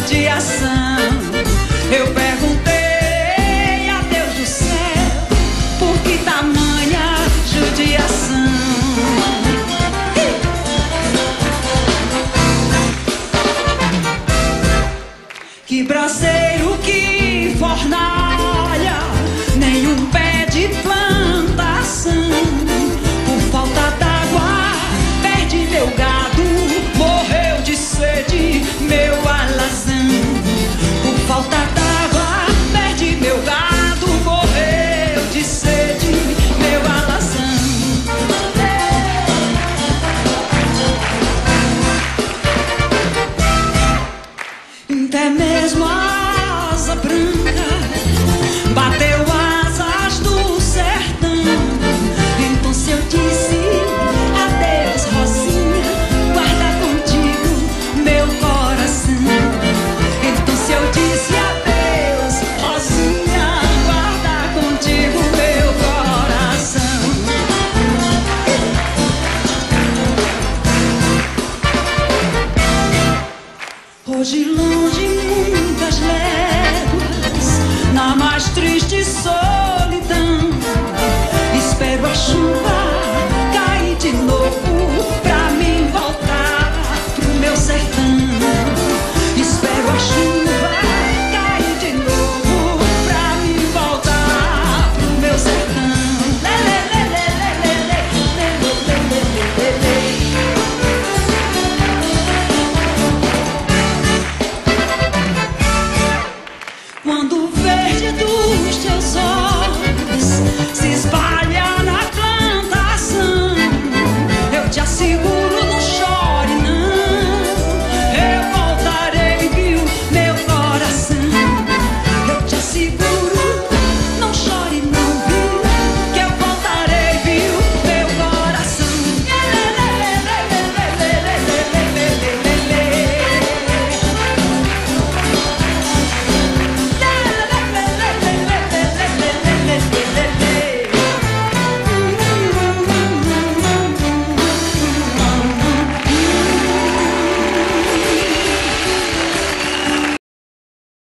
judiação. Eu perguntei a Deus do céu, por que tamanha judiação? Que braseiro, que fornalha, nenhum pé de plantação. Por falta d'água, perde meu gado, morreu de sede meu alazão. Por falta d'água, perde meu gado, morreu de sede meu alazão. Até mesmo a asa branca bateu asas do sertão. Então se eu disse adeus, Rosinha, guarda contigo meu coração. Então se eu disse adeus, Rosinha, guarda contigo meu coração. Hoje longe muitas léguas, na mais triste solidão, espero a chuva